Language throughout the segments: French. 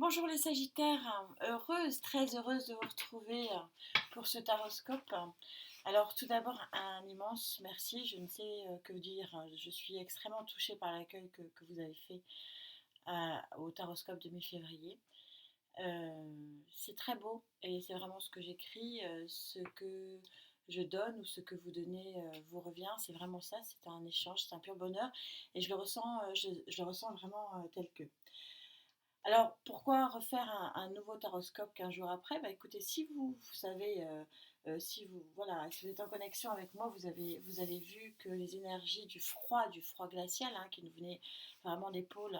Bonjour les Sagittaires, heureuse, très heureuse de vous retrouver pour ce taroscope. Alors tout d'abord un immense merci, je ne sais que dire, je suis extrêmement touchée par l'accueil que vous avez fait au taroscope de mi-février. C'est très beau et c'est vraiment ce que j'écris, ce que je donne ou ce que vous donnez vous revient, c'est vraiment ça, c'est un échange, c'est un pur bonheur et je le ressens, je le ressens vraiment tel que. Alors, pourquoi refaire un nouveau taroscope 15 jours après? Bah, écoutez, si vous savez, si vous, voilà, si vous êtes en connexion avec moi, vous avez vu que les énergies du froid glacial, hein, qui nous venait vraiment des pôles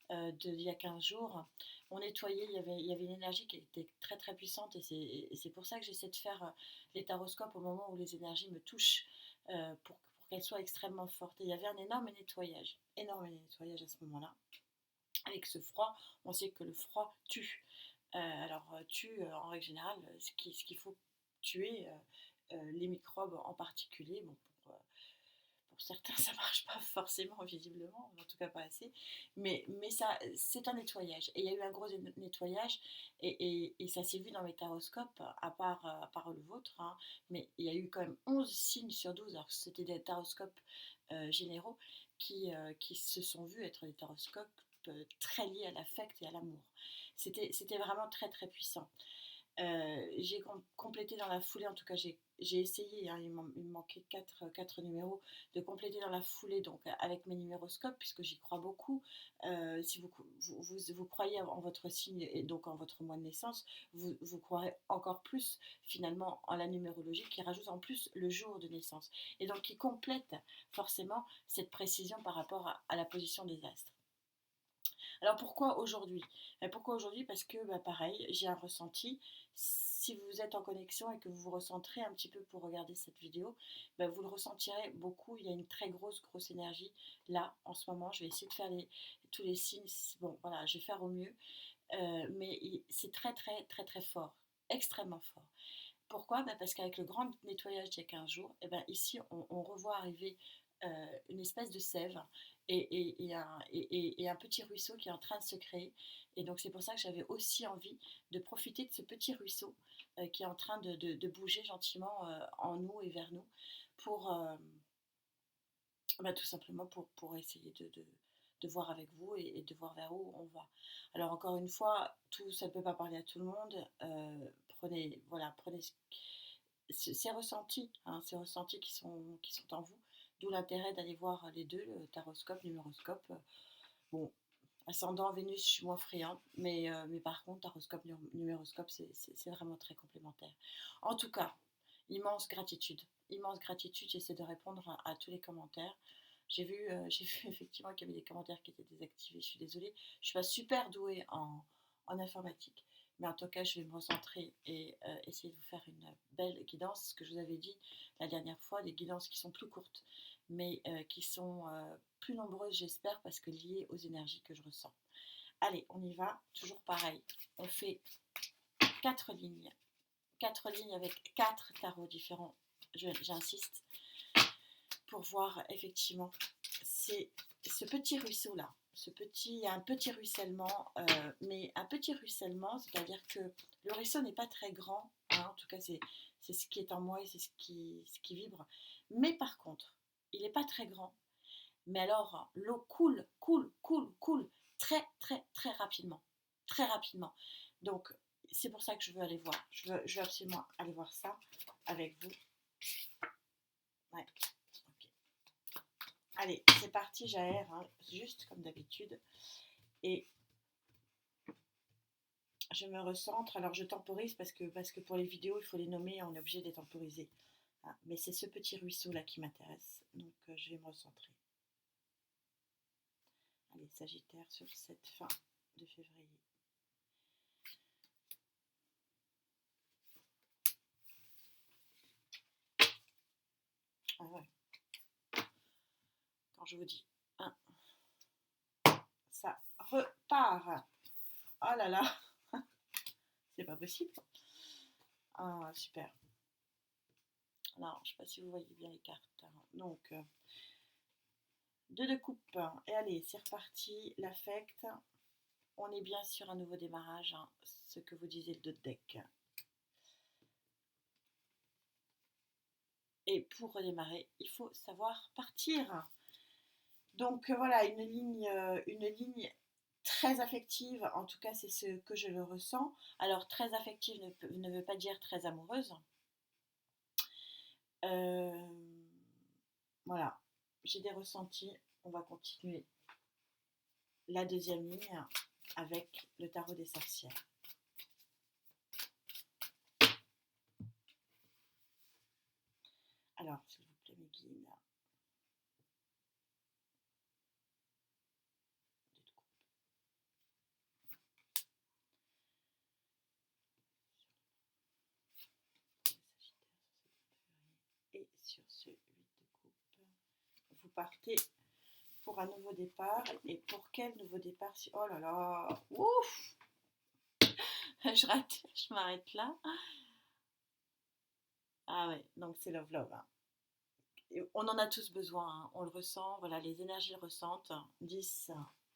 d'il y a 15 jours, ont nettoyé. Il y avait une énergie qui était très très puissante et c'est pour ça que j'essaie de faire les taroscopes au moment où les énergies me touchent pour qu'elles soient extrêmement fortes. Et il y avait un énorme nettoyage à ce moment-là. Avec ce froid, on sait que le froid tue. Tue en règle générale ce qu'il faut tuer, les microbes en particulier. Bon, pour certains, ça marche pas forcément, visiblement, en tout cas pas assez. Mais ça, c'est un nettoyage. Et il y a eu un gros nettoyage, et ça s'est vu dans mes taroscopes, à part le vôtre, hein, mais il y a eu quand même 11 signes sur 12, alors que c'était des taroscopes généraux, qui se sont vus être des taroscopes très liés à l'affect et à l'amour. C'était vraiment très très puissant. J'ai complété dans la foulée, en tout cas j'ai essayé, hein, il me manquait 4 numéros, de compléter dans la foulée, donc avec mes numéroscopes, puisque j'y crois beaucoup. Si vous croyez en votre signe et donc en votre mois de naissance, vous croirez encore plus finalement en la numérologie, qui rajoute en plus le jour de naissance, et donc qui complète forcément cette précision par rapport à la position des astres. Alors pourquoi aujourd'hui? Pourquoi aujourd'hui? Parce que pareil, j'ai un ressenti. Si vous êtes en connexion et que vous vous recentrez un petit peu pour regarder cette vidéo, vous le ressentirez beaucoup. Il y a une très grosse énergie là en ce moment. Je vais essayer de faire tous les signes. Bon, voilà, je vais faire au mieux. Mais c'est très très très très fort, extrêmement fort. Pourquoi? Parce qu'avec le grand nettoyage d'il y a 15 jours, ici on revoit arriver une espèce de sève et un petit ruisseau qui est en train de se créer. Et donc c'est pour ça que j'avais aussi envie de profiter de ce petit ruisseau qui est en train de bouger gentiment en nous et vers nous pour tout simplement pour essayer de voir avec vous et de voir vers où on va. Alors encore une fois, tout ça ne peut pas parler à tout le monde. Prenez ces ressentis, hein, ces ressentis qui sont en vous. D'où l'intérêt d'aller voir les deux, le taroscope, numéroscope. Bon, ascendant Vénus, je suis moins friand, mais par contre, taroscope, numéroscope, c'est vraiment très complémentaire. En tout cas, immense gratitude. Immense gratitude, j'essaie de répondre à tous les commentaires. J'ai vu effectivement qu'il y avait des commentaires qui étaient désactivés, je suis désolée. Je ne suis pas super douée en informatique. Mais en tout cas, je vais me recentrer et essayer de vous faire une belle guidance. Ce que je vous avais dit la dernière fois, des guidances qui sont plus courtes, mais qui sont plus nombreuses, j'espère, parce que liées aux énergies que je ressens. Allez, on y va, toujours pareil. On fait 4 lignes. 4 lignes avec 4 tarots différents, j'insiste, pour voir effectivement ce petit ruisseau là. Il y a un petit ruissellement, mais un petit ruissellement, c'est-à-dire que le ruisseau n'est pas très grand, hein, en tout cas c'est ce qui est en moi et c'est ce qui vibre, mais par contre, il n'est pas très grand, mais alors l'eau coule très très très rapidement, très rapidement. Donc c'est pour ça que je veux aller voir, je veux absolument aller voir ça avec vous. Ouais. Allez, c'est parti, j'aère, hein, juste comme d'habitude. Et je me recentre. Alors je temporise parce que pour les vidéos, il faut les nommer, on est obligé de les temporiser. Ah, mais c'est ce petit ruisseau là qui m'intéresse. Donc je vais me recentrer. Allez, Sagittaire, sur cette fin de février. Ah ouais. Quand je vous dis 1, ça repart. Oh là là, c'est pas possible. Ah, super. Alors, je ne sais pas si vous voyez bien les cartes. Donc, 2 de coupe. Et allez, c'est reparti. L'affect. on est bien sur un nouveau démarrage, hein, ce que vous disait le dos de deck. Et pour redémarrer, il faut savoir partir. Donc voilà, une ligne très affective, en tout cas c'est ce que je le ressens. Alors très affective ne veut pas dire très amoureuse. Euh, voilà, j'ai des ressentis, on va continuer la deuxième ligne avec le tarot des sorcières. Alors, s'il vous plaît, mes guides. Et sur ce 8 de coupe, vous partez pour un nouveau départ. Et pour quel nouveau départ? Oh là là, ouf. Je rate, je m'arrête là. Ah ouais, donc c'est Love Love, hein. On en a tous besoin, hein, on le ressent, voilà, les énergies le ressentent. 10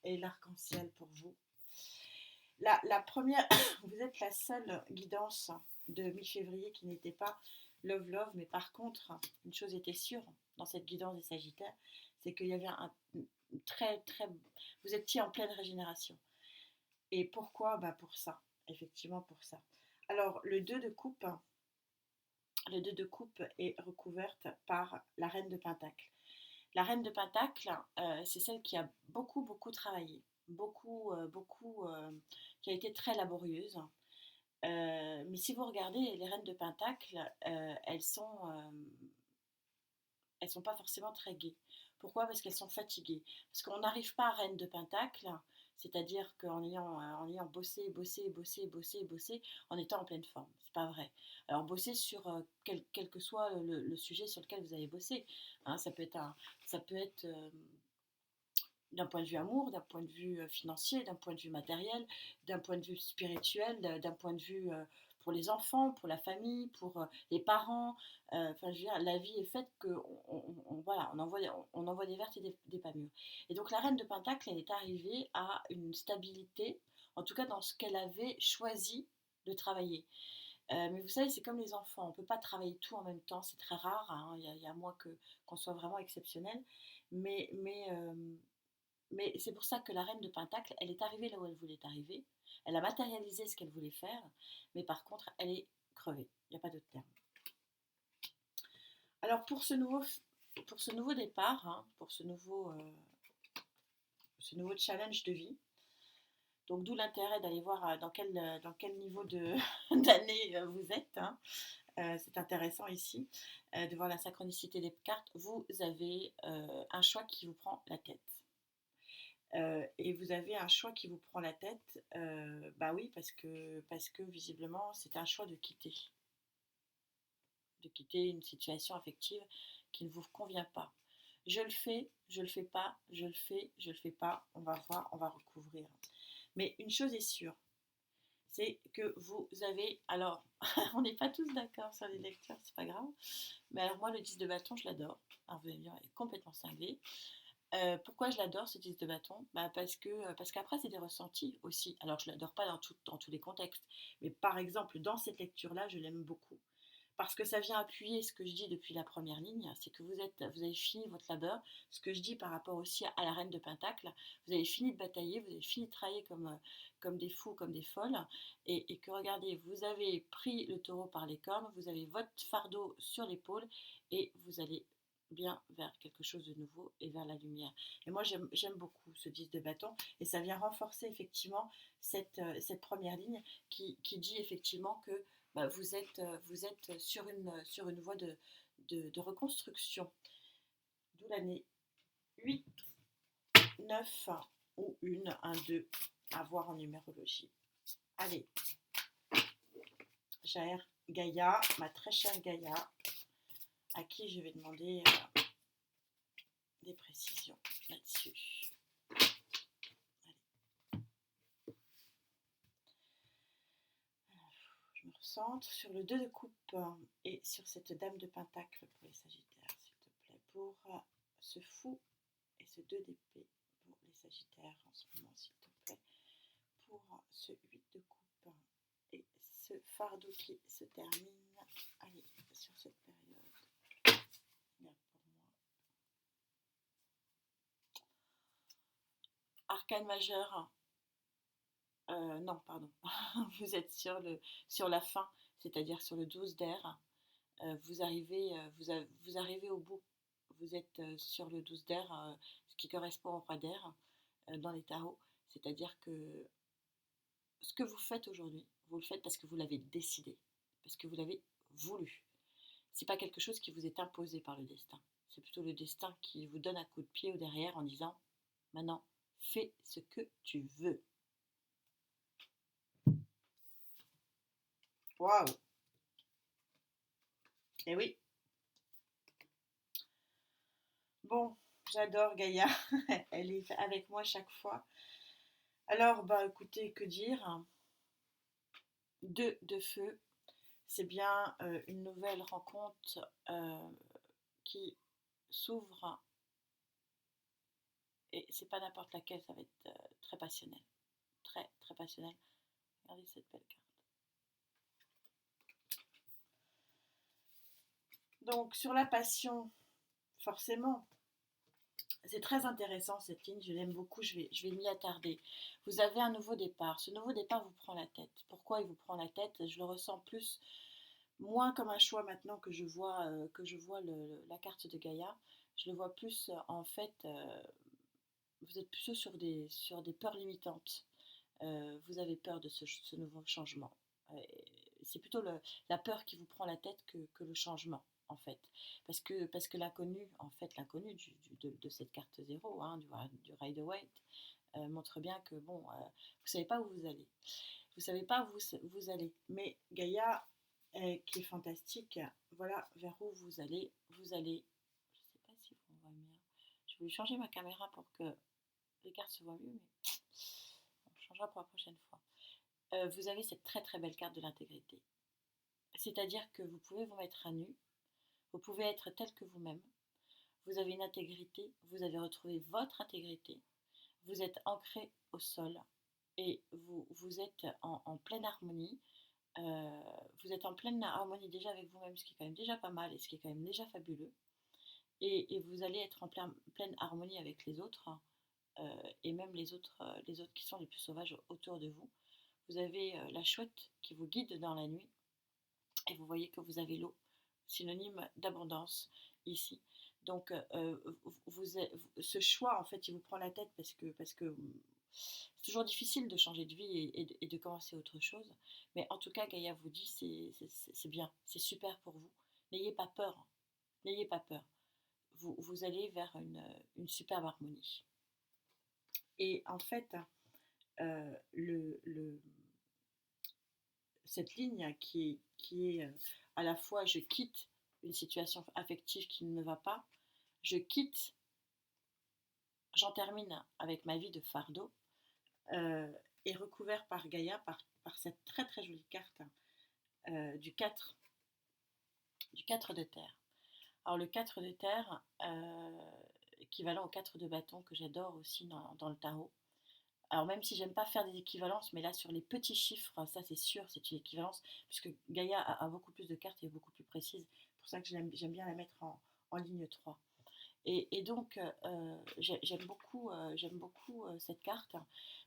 et l'arc-en-ciel pour vous. La première, vous êtes la seule guidance de mi-février qui n'était pas Love Love, mais par contre, une chose était sûre dans cette guidance des Sagittaires, c'est qu'il y avait un très très... Vous étiez en pleine régénération. Et pourquoi? Bah pour ça, effectivement pour ça. Alors le 2 de coupe est recouverte par la reine de Pentacle. La reine de Pentacle, c'est celle qui a beaucoup travaillé, qui a été très laborieuse. Mais si vous regardez les reines de Pentacle, elles sont pas forcément très gaies. Pourquoi? Parce qu'elles sont fatiguées. Parce qu'on n'arrive pas à reine de Pentacle, c'est-à-dire en ayant bossé, en étant en pleine forme. C'est pas vrai. Alors bosser sur quel que soit le sujet sur lequel vous avez bossé. Hein, ça peut être d'un point de vue amour, d'un point de vue financier, d'un point de vue matériel, d'un point de vue spirituel, d'un point de vue pour les enfants, pour la famille, pour les parents. Enfin, je veux dire, la vie est faite que voilà, on envoie des vertes et des pas mûres. Et donc la reine de Pentacle, elle est arrivée à une stabilité, en tout cas dans ce qu'elle avait choisi de travailler. Mais vous savez, c'est comme les enfants, on ne peut pas travailler tout en même temps, c'est très rare, hein, il y a moins qu'on soit vraiment exceptionnel. Mais, mais, euh, mais c'est pour ça que la reine de Pentacle, elle est arrivée là où elle voulait arriver. Elle a matérialisé ce qu'elle voulait faire, mais par contre, elle est crevée. Il n'y a pas d'autre terme. Alors pour ce nouveau départ, hein, pour ce nouveau challenge de vie, donc d'où l'intérêt d'aller voir dans quel niveau d'année vous êtes. Hein. C'est intéressant ici de voir la synchronicité des cartes. Vous avez un choix qui vous prend la tête. Et vous avez un choix qui vous prend la tête, bah oui, parce que visiblement, c'est un choix de quitter une situation affective qui ne vous convient pas. Je le fais pas, je le fais pas, on va voir, on va recouvrir. Mais une chose est sûre, c'est que vous avez, alors, on n'est pas tous d'accord sur les lecteurs, c'est pas grave, mais alors moi, le 10 de bâton, je l'adore. Alors vous allez me dire, elle est complètement cinglée. Pourquoi je l'adore ce 10 de bâton? Bah parce qu'après c'est des ressentis aussi. Alors je l'adore pas dans tous les contextes, mais par exemple dans cette lecture-là, je l'aime beaucoup. Parce que ça vient appuyer ce que je dis depuis la première ligne, c'est que vous avez fini votre labeur. Ce que je dis par rapport aussi à la reine de Pentacle, vous avez fini de batailler, vous avez fini de travailler comme des fous, comme des folles, et que regardez, vous avez pris le taureau par les cornes, vous avez votre fardeau sur l'épaule, et vous allez bien vers quelque chose de nouveau et vers la lumière. Et moi j'aime beaucoup ce 10 de bâton, et ça vient renforcer effectivement cette première ligne qui dit effectivement que bah, vous êtes sur une voie de reconstruction. D'où l'année 8, 9 ou 1, 2 à voir en numérologie. Allez, chère Gaïa, ma très chère Gaïa, à qui je vais demander des précisions là-dessus. Je me recentre sur le 2 de coupe et sur cette dame de pentacle pour les sagittaires, s'il te plaît, pour ce fou et ce 2 d'épée pour les sagittaires en ce moment, s'il te plaît. pour ce 8 de coupe et ce fardeau qui se termine. Allez, sur cette période. Regarde pour moi. Arcane majeur. Non, pardon. Vous êtes sur la fin, c'est-à-dire sur le 12 d'air. Vous arrivez au bout. Vous êtes sur le 12 d'air, ce qui correspond au roi d'air dans les tarots. C'est-à-dire que ce que vous faites aujourd'hui, vous le faites parce que vous l'avez décidé, parce que vous l'avez voulu. C'est pas quelque chose qui vous est imposé par le destin. C'est plutôt le destin qui vous donne un coup de pied au derrière en disant maintenant, fais ce que tu veux. Waouh! Eh oui. Bon, j'adore Gaïa. Elle est avec moi chaque fois. Alors, bah écoutez, que dire? 2 de feu, c'est bien une nouvelle rencontre qui s'ouvre et c'est pas n'importe laquelle, ça va être très passionnel. Très, très passionnel. Regardez cette belle carte. Donc, sur la passion, forcément, c'est très intéressant cette ligne, je l'aime beaucoup, je vais m'y attarder. Vous avez un nouveau départ. Ce nouveau départ vous prend la tête. Pourquoi il vous prend la tête? Je le ressens moins comme un choix maintenant que je vois la carte de Gaïa. Je le vois plus en fait, vous êtes plutôt sur des peurs limitantes. Vous avez peur de ce nouveau changement. C'est plutôt la peur qui vous prend la tête que le changement, en fait. Parce que l'inconnu, en fait, l'inconnu de cette carte zéro, hein, du Rider-Waite, montre bien que, bon, vous ne savez pas où vous allez. Vous ne savez pas où vous allez. Mais Gaïa, qui est fantastique, voilà vers où vous allez. Vous allez, je ne sais pas si on voit bien. Je vais changer ma caméra pour que les cartes se voient mieux, mais on changera pour la prochaine fois. Vous avez cette très très belle carte de l'intégrité. C'est-à-dire que vous pouvez vous mettre à nu, vous pouvez être tel que vous-même, vous avez une intégrité, vous avez retrouvé votre intégrité, vous êtes ancré au sol et vous êtes en pleine harmonie. Vous êtes en pleine harmonie déjà avec vous-même, ce qui est quand même déjà pas mal et ce qui est quand même déjà fabuleux. Et vous allez être en pleine harmonie avec les autres et même les autres qui sont les plus sauvages autour de vous. Vous avez la chouette qui vous guide dans la nuit et vous voyez que vous avez l'eau, synonyme d'abondance ici. Donc ce choix en fait il vous prend la tête parce que c'est toujours difficile de changer de vie et de commencer autre chose. Mais en tout cas Gaïa vous dit c'est bien, c'est super pour vous. N'ayez pas peur, n'ayez pas peur. Vous allez vers une superbe harmonie. Et en fait, cette ligne qui est à la fois je quitte une situation affective qui ne me va pas, je quitte, j'en termine avec ma vie de fardeau, est recouvert par Gaïa, par cette très très jolie carte du 4 de terre. Alors le 4 de terre, équivalent au 4 de bâton que j'adore aussi dans le tarot. Alors même si j'aime pas faire des équivalences, mais là sur les petits chiffres, ça c'est sûr, c'est une équivalence, puisque Gaïa a beaucoup plus de cartes et est beaucoup plus précise. C'est pour ça que j'aime bien la mettre en ligne 3. Et donc j'aime beaucoup cette carte,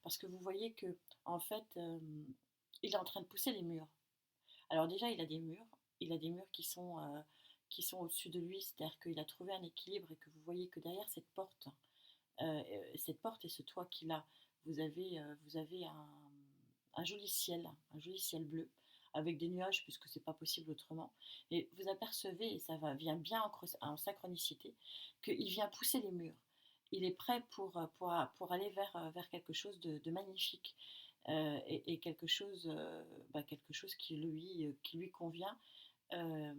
parce que vous voyez que en fait il est en train de pousser les murs. Alors déjà il a des murs qui sont au-dessus de lui, c'est-à-dire qu'il a trouvé un équilibre et que vous voyez que derrière cette porte et ce toit qu'il a, vous avez un joli ciel bleu, avec des nuages, puisque c'est pas possible autrement. Et vous apercevez, et vient bien en synchronicité, qu'il vient pousser les murs. Il est prêt pour aller vers quelque chose de magnifique. Et quelque chose qui lui convient. Euh,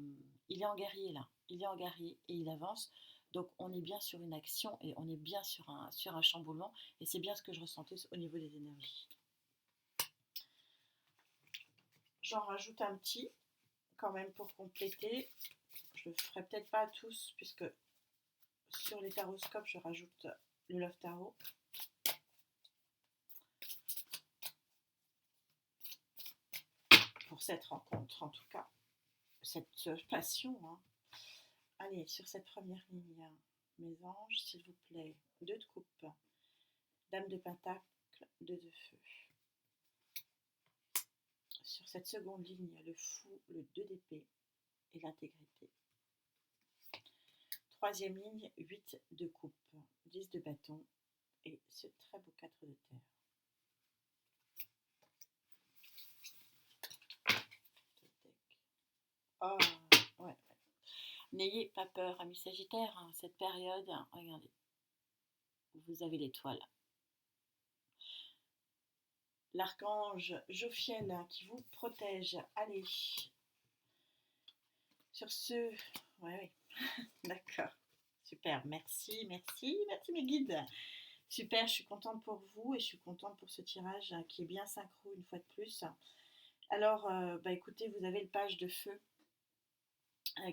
il est en guerrier là, il est en guerrier et il avance. Donc on est bien sur une action et on est bien sur un chamboulement. Et c'est bien ce que je ressentais au niveau des énergies. J'en rajoute un petit quand même pour compléter. Je le ferai peut-être pas à tous puisque sur les taroscopes je rajoute le Love Tarot. pour cette rencontre, en tout cas, cette passion, hein. Allez, sur cette première ligne, mes anges, s'il vous plaît, 2 de coupe, dame de pentacle, 2 de feu. Sur cette seconde ligne, le fou, le 2 d'épée et l'intégrité. Troisième ligne, 8 de coupe, 10 de bâton et ce très beau 4 de terre. Oh, ouais. N'ayez pas peur, amis Sagittaires, hein, cette période, regardez, vous avez l'étoile. L'archange Jophiel qui vous protège. Allez, sur ce, ouais, d'accord, super, merci mes guides. Super, je suis contente pour vous et je suis contente pour ce tirage qui est bien synchro une fois de plus. Alors, écoutez, vous avez le page de feu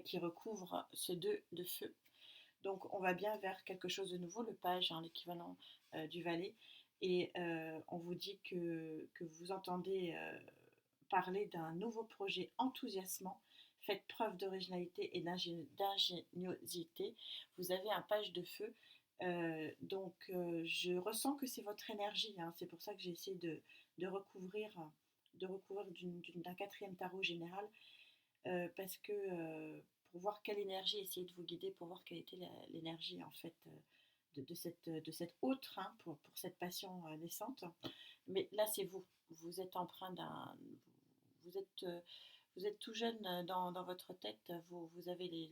qui recouvre ce 2 de feu. Donc, on va bien vers quelque chose de nouveau, le page, hein, l'équivalent du valet. Et on vous dit que vous entendez parler d'un nouveau projet enthousiasmant. Faites preuve d'originalité et d'ingéniosité. Vous avez un page de feu. Donc, je ressens que c'est votre énergie, hein. C'est pour ça que j'ai essayé de recouvrir d'un 4e tarot général, parce que pour voir quelle énergie, essayer de vous guider pour voir quelle était l'énergie en fait de cette autre, hein, pour cette passion naissante. Mais là, c'est vous. Vous êtes empreint d'un. Vous êtes, euh, vous êtes tout jeune dans votre tête. Vous avez les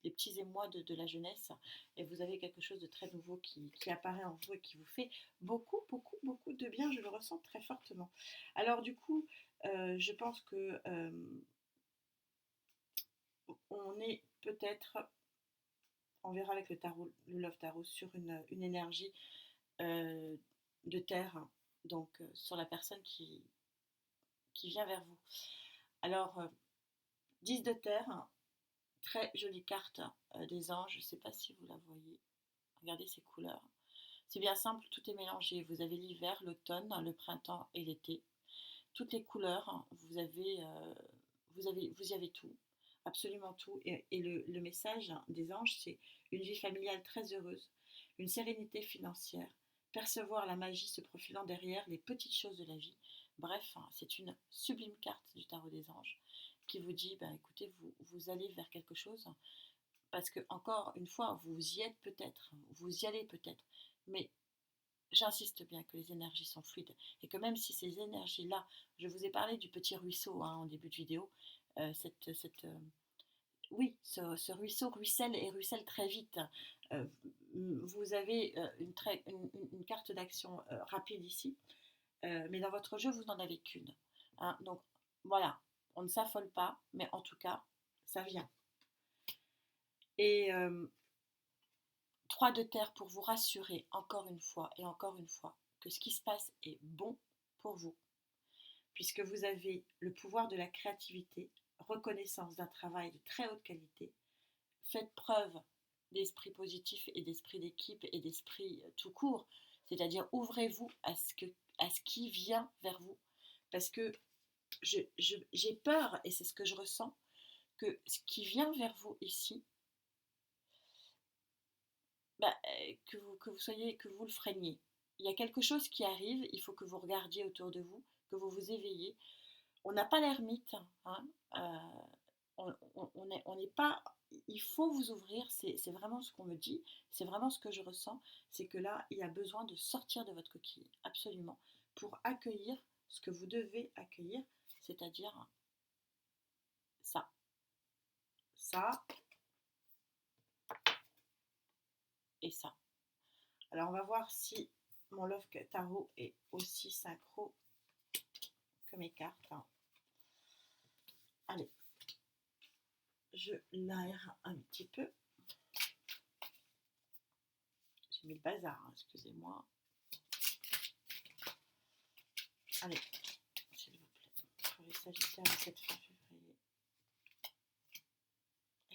petits émois de la jeunesse et vous avez quelque chose de très nouveau qui apparaît en vous et qui vous fait beaucoup, beaucoup, beaucoup de bien. Je le ressens très fortement. Alors, du coup, je pense que on est peut-être, on verra avec le tarot, le Love Tarot, sur une énergie euh, de terre, donc sur la personne qui vient vers vous. Alors, 10 de terre, très jolie carte des anges, je ne sais pas si vous la voyez, regardez ces couleurs. C'est bien simple, tout est mélangé. Vous avez l'hiver, l'automne, le printemps et l'été. Toutes les couleurs, vous y avez tout, absolument tout. Et le message des anges, c'est une vie familiale très heureuse, une sérénité financière, percevoir la magie se profilant derrière les petites choses de la vie. Bref, c'est une sublime carte du tarot des anges qui vous dit, écoutez, vous allez vers quelque chose, parce que, encore une fois, vous y êtes peut-être, vous y allez peut-être, mais j'insiste bien que les énergies sont fluides et que même si ces énergies-là, je vous ai parlé du petit ruisseau, hein, en début de vidéo, oui, ce ruisseau ruisselle et ruisselle très vite. Euh, vous avez une carte d'action rapide ici, mais dans votre jeu, vous n'en avez qu'une, hein. Donc voilà, on ne s'affole pas, mais en tout cas, ça vient. Et 3 de terre pour vous rassurer encore une fois et encore une fois que ce qui se passe est bon pour vous, puisque vous avez le pouvoir de la créativité, reconnaissance d'un travail de très haute qualité, faites preuve d'esprit positif et d'esprit d'équipe et d'esprit tout court, c'est-à-dire ouvrez-vous à ce qui vient vers vous, parce que j'ai peur, et c'est ce que je ressens, que ce qui vient vers vous ici, que vous le freiniez. Il y a quelque chose qui arrive, il faut que vous regardiez autour de vous, que vous vous éveillez. On n'a pas l'ermite, hein, on n'est pas. Il faut vous ouvrir, c'est vraiment ce qu'on me dit, c'est vraiment ce que je ressens, c'est que là, il y a besoin de sortir de votre coquille, absolument, pour accueillir ce que vous devez accueillir, c'est-à-dire ça, ça et ça. Alors, on va voir si mon Love Tarot est aussi synchro que mes cartes, hein. Allez, je l'aère un petit peu. J'ai mis le bazar, hein, excusez-moi. Allez, s'il vous plaît, pour les Sagittaires de cette fin février.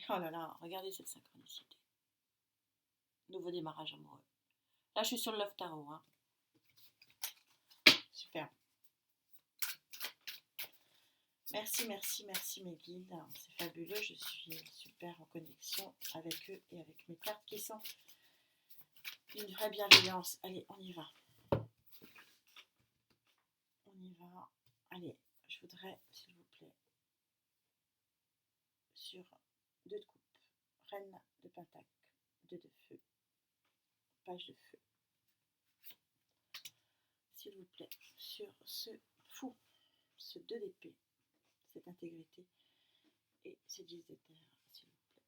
Oh là là, regardez cette synchronicité. Nouveau démarrage amoureux. Là, je suis sur le Love Tarot, hein. Super. Merci, merci, merci mes guides. C'est fabuleux, je suis super en connexion avec eux et avec mes cartes qui sont une vraie bienveillance. Allez, on y va. On y va. Allez, je voudrais, s'il vous plaît, sur 2 de coupe, reine de pentacle, 2 de feu, page de feu. S'il vous plaît, sur ce fou, ce 2 d'épée, cette intégrité et ce 10 de terre, s'il vous plaît.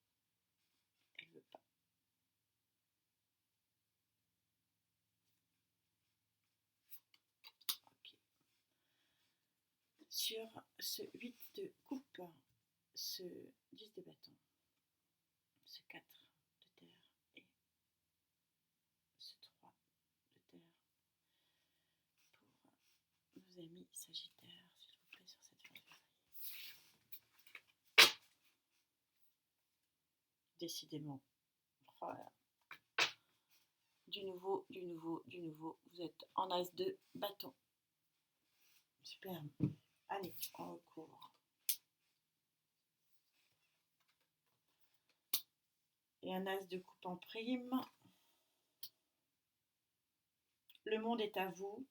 Elle ne veut pas. Ok. Sur ce 8 de coupe, ce 10 de bâton, ce 4 de terre et ce 3 de terre pour nos amis sagittaires, s'il vous plaît, sur cette fin de février. Décidément. Voilà. Du nouveau, du nouveau, du nouveau. Vous êtes en as de bâton. Superbe. Allez, on recouvre. Et un as de coupe en prime. Le monde est à vous.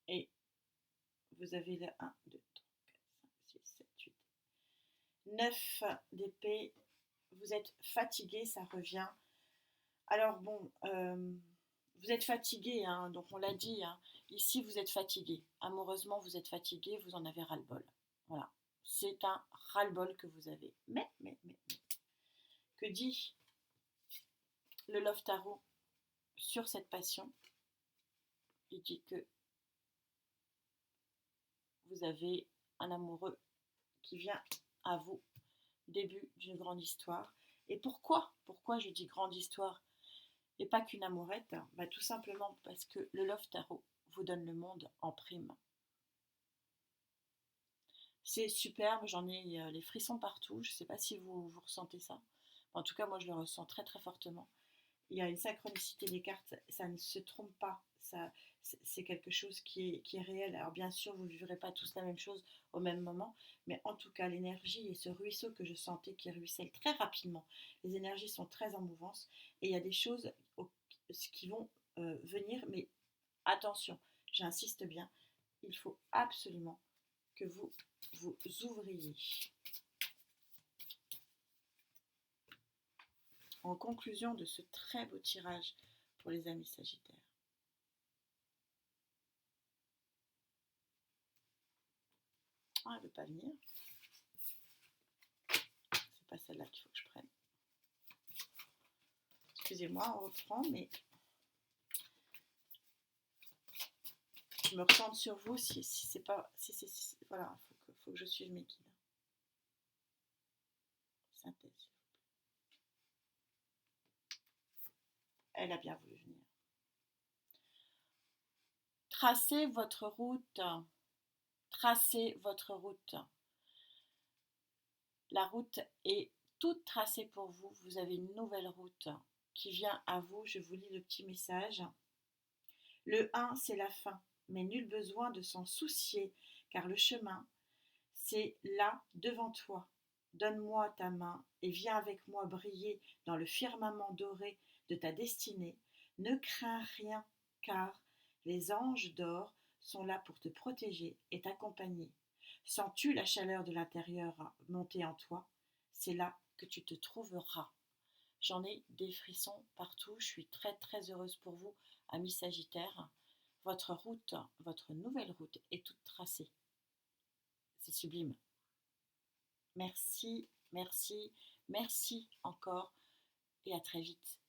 Et vous avez le 1, 2, 3, 4, 5, 6, 7, 8, 9 d'épée. Vous êtes fatigué, ça revient. Alors bon, vous êtes fatigué, hein, donc on l'a dit. Hein, ici, vous êtes fatigué. Amoureusement, vous êtes fatigué, vous en avez ras-le-bol. Voilà. C'est un ras-le-bol que vous avez. Mais. Que dit le Love Tarot sur cette passion? Il dit que vous avez un amoureux qui vient à vous, début d'une grande histoire. Et pourquoi je dis grande histoire et pas qu'une amourette? Bah, tout simplement parce que le Love Tarot vous donne le monde en prime. C'est superbe, j'en ai les frissons partout. Je ne sais pas si vous ressentez ça. En tout cas, moi, je le ressens très très fortement. Il y a une synchronicité des cartes, ça ne se trompe pas. Ça, c'est quelque chose qui est réel. Alors bien sûr, vous ne vivrez pas tous la même chose au même moment, mais en tout cas, l'énergie et ce ruisseau que je sentais qui ruisselle très rapidement, les énergies sont très en mouvance et il y a des choses qui vont venir, mais attention, j'insiste bien, il faut absolument que vous vous ouvriez. En conclusion de ce très beau tirage pour les amis sagittaires, elle ne veut pas venir. C'est pas celle-là qu'il faut que je prenne. Excusez-moi, on reprend, mais je me ressens sur vous si c'est pas. Voilà, faut que je suive mes guides. Synthèse. Elle a bien voulu venir. Tracez votre route. Tracez votre route. La route est toute tracée pour vous. Vous avez une nouvelle route qui vient à vous. Je vous lis le petit message. Le 1, c'est la fin, mais nul besoin de s'en soucier, car le chemin, c'est là devant toi. Donne-moi ta main et viens avec moi briller dans le firmament doré de ta destinée. Ne crains rien, car les anges d'or sont là pour te protéger et t'accompagner. Sens-tu la chaleur de l'intérieur monter en toi? C'est là que tu te trouveras. J'en ai des frissons partout. Je suis très très heureuse pour vous, amis Sagittaires. Votre route, votre nouvelle route est toute tracée. C'est sublime. Merci, merci, merci encore et à très vite.